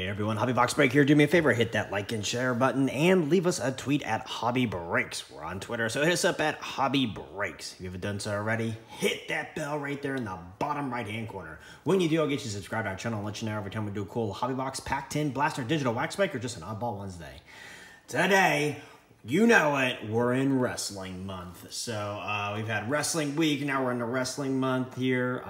Hey everyone, Hobby Box Break here. Do me a favor, hit that like and share button and leave us a tweet at Hobby Breaks. We're on Twitter, so hit us up at Hobby Breaks. If you haven't done so already, hit that bell right there in the bottom right-hand corner. When you do, I'll get you subscribed to our channel and let you know every time we do a cool Hobby Box, Pack 10, Blaster, Digital Wax Break, or just an Oddball Wednesday. Today, you know it, we're in wrestling month. So we've had wrestling week, now we're in the wrestling month here,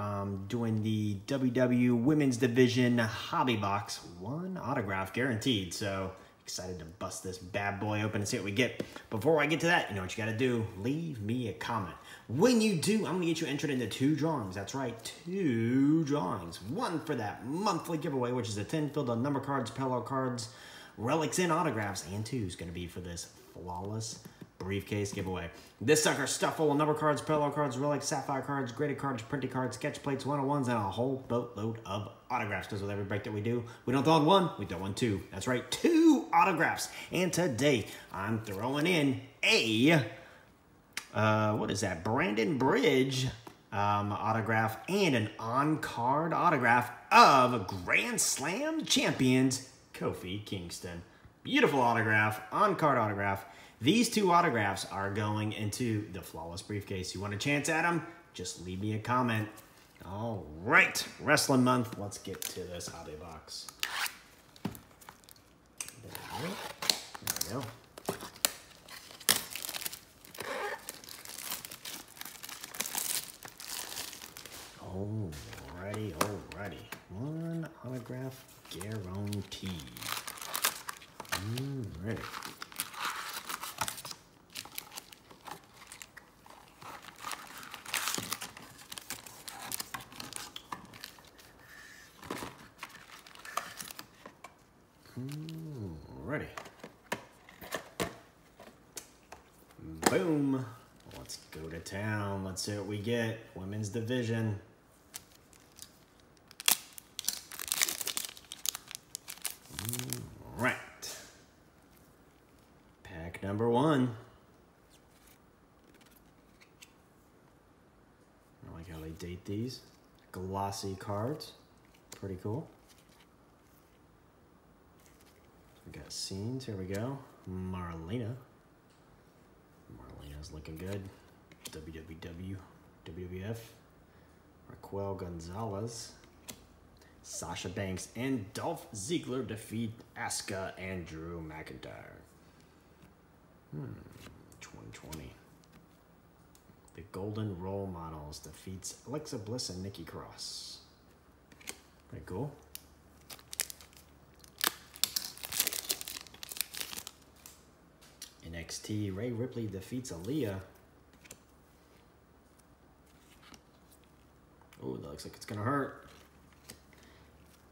doing the WWE Women's Division Hobby Box, one autograph guaranteed. So excited to bust this bad boy open and see what we get. Before I get to that, you know what you gotta do, leave me a comment. When you do, I'm gonna get you entered into 2 drawings. That's right, 2 drawings. One for that monthly giveaway, which is a 10 filled on number cards, parallel cards, relics, and autographs, and 2 is going to be for this flawless briefcase giveaway. This sucker stuffed full of number cards, parallel cards, relics, sapphire cards, graded cards, printed cards, sketch plates, 101s, and a whole boatload of autographs. Because with every break that we do, we don't throw in 1, we throw in 2. That's right, 2 autographs. And today, I'm throwing in a, what is that, Brandon Bridge autograph and an on-card autograph of Grand Slam champions Kofi Kingston. Beautiful autograph, on-card autograph. These 2 autographs are going into the flawless briefcase. You want a chance at them? Just leave me a comment. All right, wrestling month. Let's get to this hobby box. There we go. Alrighty. One autograph guarantee. Ready. Ready. Boom. Let's go to town. Let's see what we get. Women's division. Right. Pack number 1. I like how they date these. Glossy cards. Pretty cool. We got scenes. Here we go. Marlena. Marlena's looking good. WWF. Raquel Gonzalez. Sasha Banks and Dolph Ziggler defeat Asuka and Drew McIntyre. 2020. The Golden Role Models defeats Alexa Bliss and Nikki Cross. Pretty cool. NXT, Rhea Ripley defeats Aaliyah. Oh, that looks like it's gonna hurt.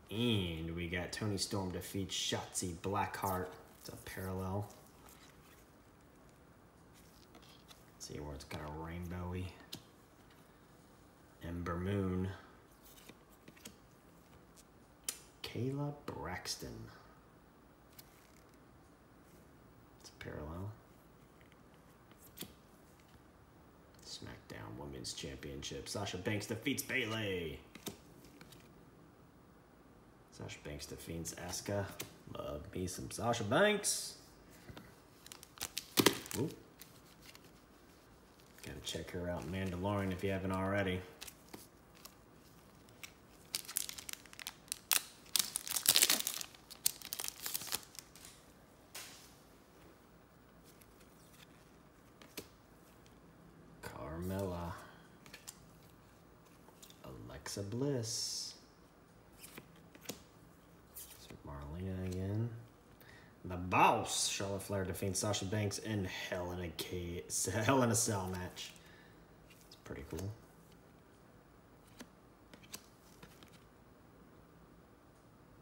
And we got Toni Storm defeats Shotzi Blackheart. It's a parallel. Let's see where it's kind of rainbowy. Ember Moon. Kayla Braxton. It's a parallel. SmackDown Women's Championship. Sasha Banks defeats Bayley. Sasha Banks defeats Asuka. Love me some Sasha Banks. Ooh. Gotta check her out in Mandalorian if you haven't already. Carmella. Alexa Bliss. Marlena again. The Boss. Charlotte Flair defeats Sasha Banks in Hell in a Cell match. It's pretty cool.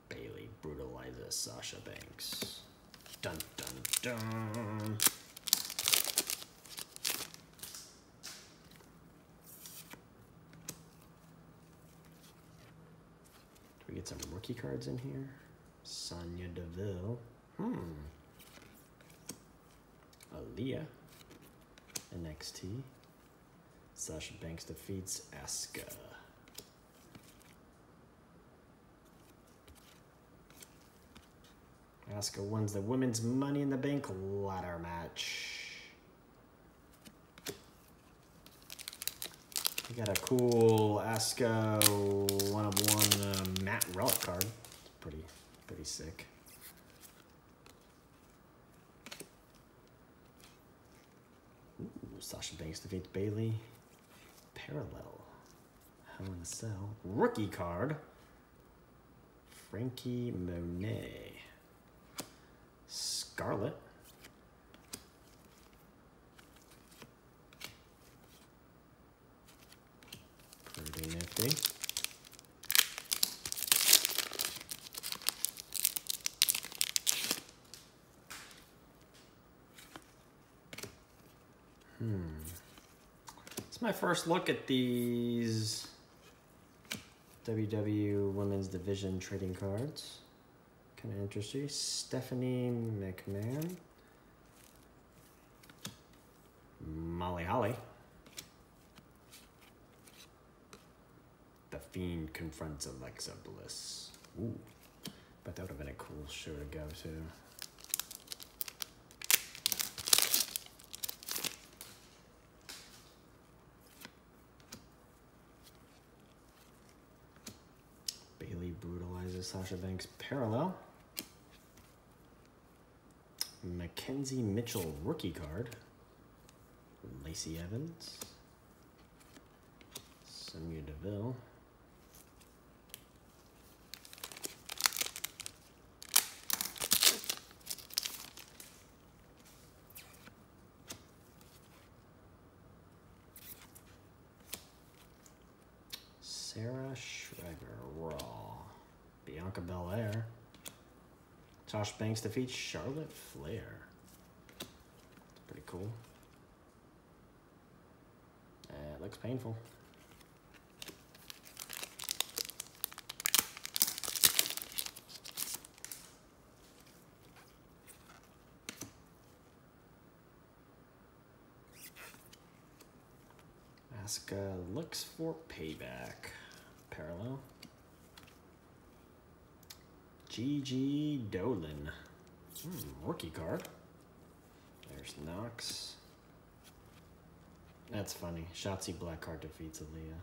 Bayley brutalizes Sasha Banks. Dun dun dun. Do we get some rookie cards in here? Sonya Deville. Aaliyah. NXT. Sasha Banks defeats Asuka. Asuka wins the women's Money in the Bank ladder match. We got a cool Asuka 1-of-1 matte relic card. Pretty sick. Ooh, Sasha Banks defeats Bayley. Parallel. Hell in a Cell. Rookie card. Frankie Monet. Scarlett. Pretty nifty. It's my first look at these WWE Women's Division trading cards. Kind of interesting. Stephanie McMahon. Molly Holly. The Fiend confronts Alexa Bliss. Ooh, but that would have been a cool show to go to. Bayley brutalizes Sasha Banks. Parallel. Mackenzie Mitchell rookie card. Lacey Evans. Sonya Deville. Sarah Schreiber, Raw. Bianca Belair. Josh Banks defeats Charlotte Flair. It's pretty cool. It looks painful. Asuka looks for payback. Parallel. Gigi Dolan. Rookie card. There's Knox. That's funny. Shotzi Blackheart defeats Aaliyah.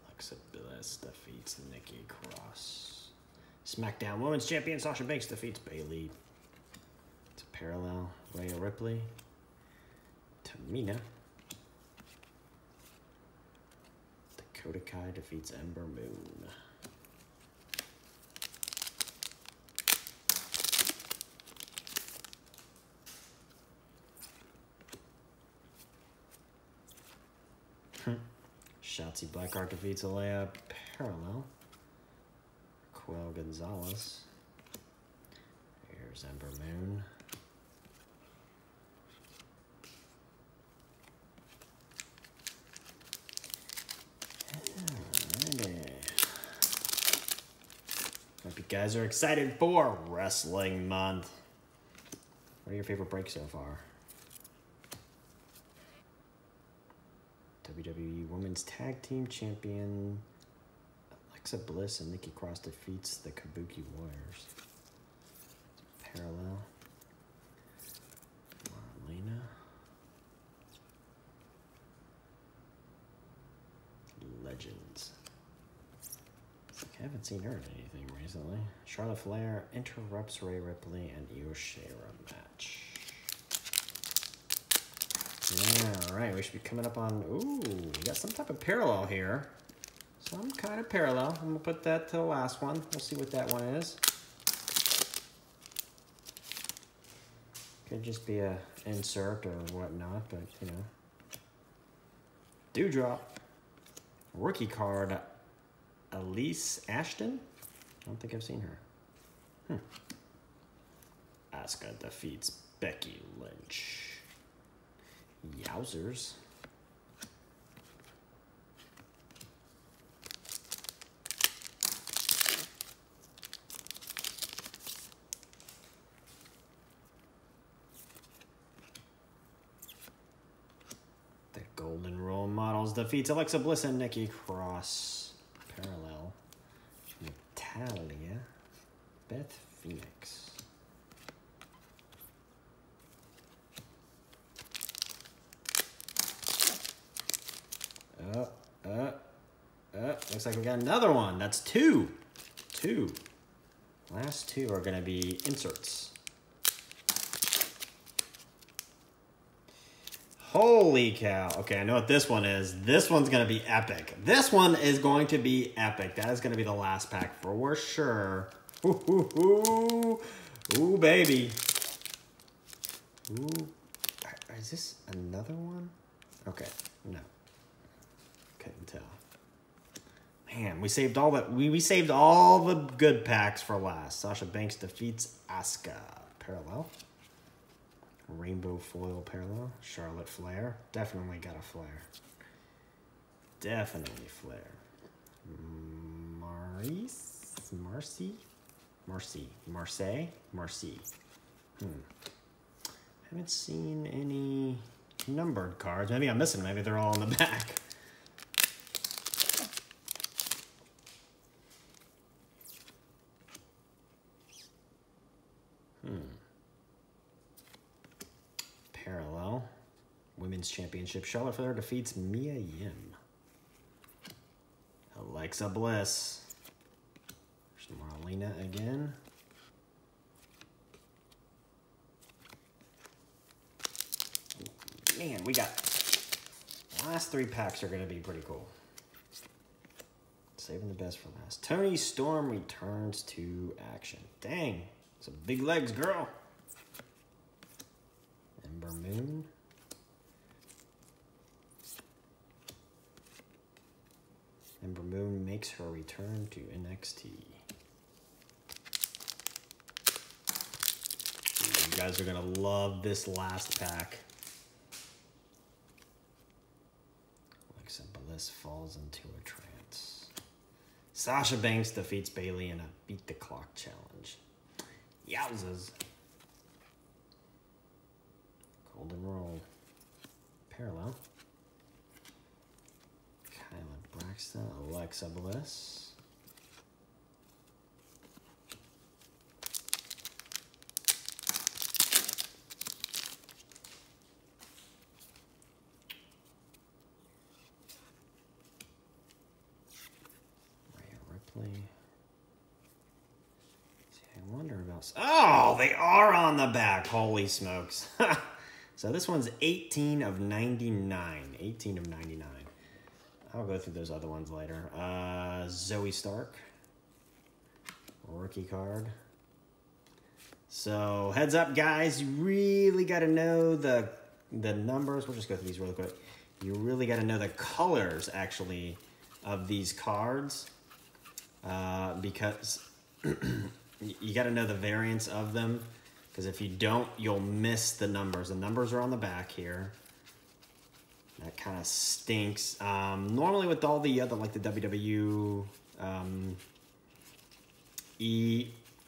Alexa Bliss defeats Nikki Cross. SmackDown Women's Champion Sasha Banks defeats Bayley. It's a parallel. Rhea Ripley. Tamina. Dakota Kai defeats Ember Moon. Shotzi Blackheart defeats Alea. Parallel. Quell Gonzalez. Here's Ember Moon. Hope you guys are excited for Wrestling Month. What are your favorite breaks so far? WWE Women's Tag Team Champion Alexa Bliss and Nikki Cross defeats the Kabuki Warriors. Parallel. Marlena. Legends. I haven't seen her in anything recently. Charlotte Flair interrupts Rhea Ripley and Io Shirai match. Yeah, all right, we should be coming up on, ooh, we got some type of parallel here. Some kind of parallel. I'm gonna put that to the last one. We'll see what that one is. Could just be a insert or whatnot, but you know. Dewdrop. Rookie card, Elise Ashton? I don't think I've seen her. Asuka defeats Becky Lynch. Yowzers. Role Models defeats Alexa Bliss and Nikki Cross. Parallel. Natalia. Beth Phoenix. Looks like we got another one. That's two. Last two are going to be inserts. Holy cow. Okay, I know what this one is. This one's going to be epic. This one is going to be epic. That is going to be the last pack for sure. Ooh, baby. Ooh. Is this another one? Okay, no. Couldn't tell. Man, we saved all that. We saved all the good packs for last. Sasha Banks defeats Asuka. Parallel. Rainbow foil parallel. Charlotte Flair. Definitely got a Flair. Definitely Flair. Marcy. Haven't seen any numbered cards. Maybe I'm missing them. Maybe they're all on the back. Parallel. Women's Championship. Charlotte Flair defeats Mia Yim. Alexa Bliss. There's Marlena again. Man, we got... The last three packs are going to be pretty cool. Saving the best for last. Toni Storm returns to action. Dang. Some big legs, girl. Ember Moon. Ember Moon makes her return to NXT. You guys are going to love this last pack. Alexa Bliss falls into a trance. Sasha Banks defeats Bayley in a Beat the Clock challenge. Yowzas. Golden Roll. Parallel. Kyla Braxton. Alexa Bliss. I wonder about... Oh, they are on the back. Holy smokes. So this one's 18 of 99. 18 of 99. I'll go through those other ones later. Zoe Stark. Rookie card. So heads up, guys. You really got to know the numbers. We'll just go through these really quick. You really got to know the colors, actually, of these cards. Because you got to know the variants of them, because if you don't, you'll miss the numbers. The numbers are on the back here. That kind of stinks. Normally with all the other, like the WWE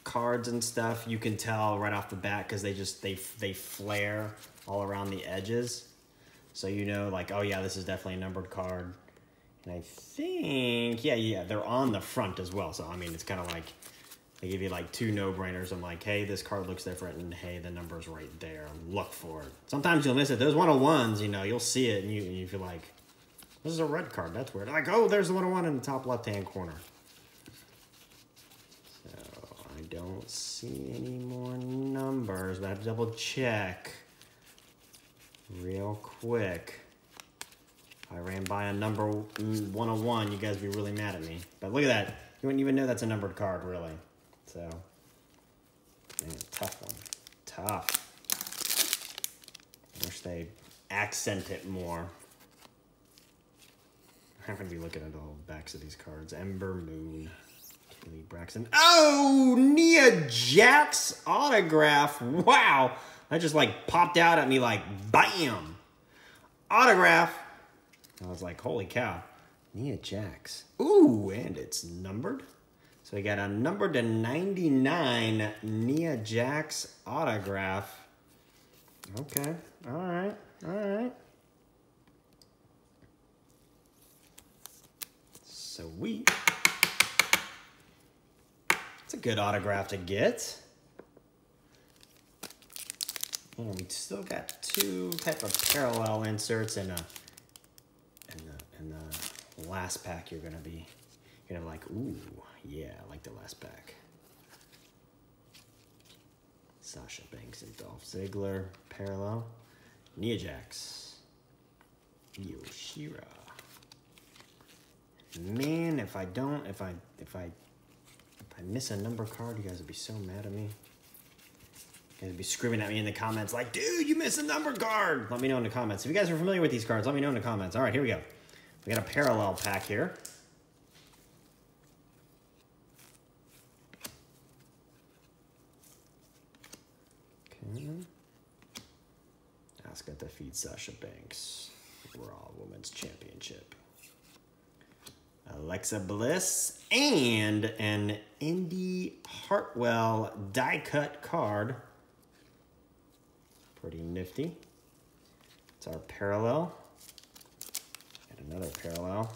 cards and stuff, you can tell right off the bat because they flare all around the edges. So you know, like, oh yeah, this is definitely a numbered card. And I think, yeah, they're on the front as well. So, I mean, it's kind of like, they give you like two no-brainers. I'm like, hey, this card looks different, and hey, the number's right there. Look for it. Sometimes you'll miss it. Those 101s, you know, you'll see it, and you feel like, this is a red card. That's weird. Like, oh, there's the 101 in the top left-hand corner. So, I don't see any more numbers, but I have to double-check real quick. I ran by a number 101, you guys would be really mad at me. But look at that. You wouldn't even know that's a numbered card, really. So, man, tough one. Tough. I wish they accent it more. I'm going to be looking at all the backs of these cards. Ember Moon. Kelly Braxton. Oh, Nia Jax autograph. Wow. That just like popped out at me like, bam. Autograph. I was like, holy cow. Nia Jax. Ooh, and it's numbered. So we got a numbered to 99 Nia Jax autograph. Okay. All right. Sweet. It's a good autograph to get. And we still got two type of parallel inserts in the last pack. You're gonna like, ooh, yeah, I like the last pack. Sasha Banks and Dolph Ziggler, parallel. Nia Jax, Yoshira. Man, if I miss a number card, you guys would be so mad at me. You guys would be screaming at me in the comments like, dude, you missed a number card. Let me know in the comments. If you guys are familiar with these cards, let me know in the comments. All right, here we go. We got a parallel pack here. Okay. Asuka defeats Sasha Banks. Raw Women's Championship. Alexa Bliss and an Indy Hartwell die cut card. Pretty nifty. It's our parallel. And another parallel.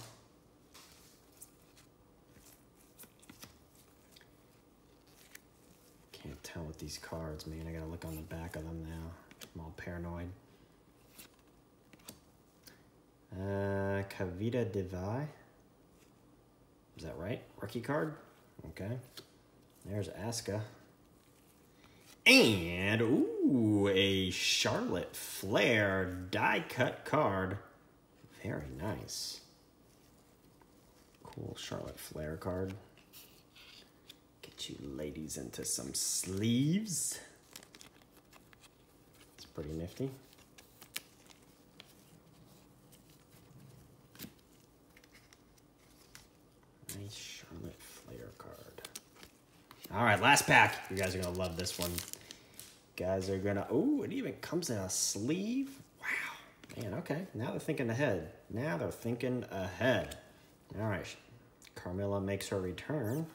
Can't tell with these cards, man. I gotta look on the back of them now. I'm all paranoid. Kavita Devi. Is that right? Rookie card? Okay. There's Asuka. And, ooh, a Charlotte Flair die cut card. Very nice. Cool Charlotte Flair card. Get you ladies into some sleeves. It's pretty nifty. Nice Charlotte Flair card. All right, last pack. You guys are going to love this one. You guys are going to... Ooh, it even comes in a sleeve. Wow. Man, okay. Now they're thinking ahead. Now they're thinking ahead. All right. Carmella makes her return.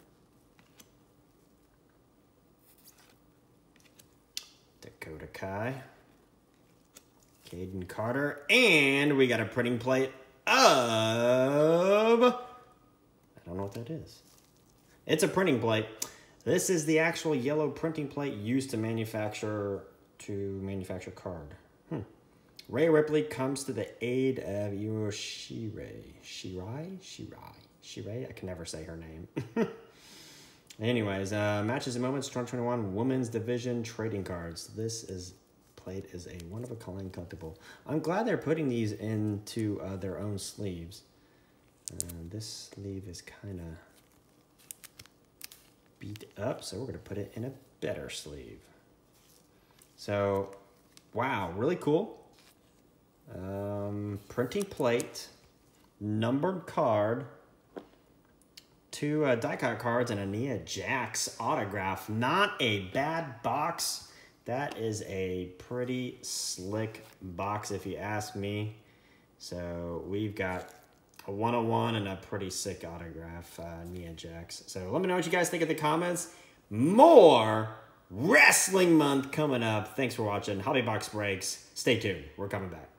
Dakota Kai. Caden Carter. And we got a printing plate of... I don't know what that is. It's a printing plate. This is the actual yellow printing plate used to manufacture card. Rhea Ripley comes to the aid of Shirai. I can never say her name. Anyways, matches and moments 2021 Women's Division trading cards. This plate is a one-of-a-kind collectible. I'm glad they're putting these into their own sleeves. This sleeve is kind of beat up, so we're going to put it in a better sleeve. So, wow, really cool. Printing plate, numbered card, two die-cut cards, and a Nia Jax autograph. Not a bad box. That is a pretty slick box, if you ask me. So, we've got a 101 and a pretty sick autograph, Nia Jax. So let me know what you guys think in the comments. More Wrestling Month coming up. Thanks for watching. Hobby Box Breaks. Stay tuned. We're coming back.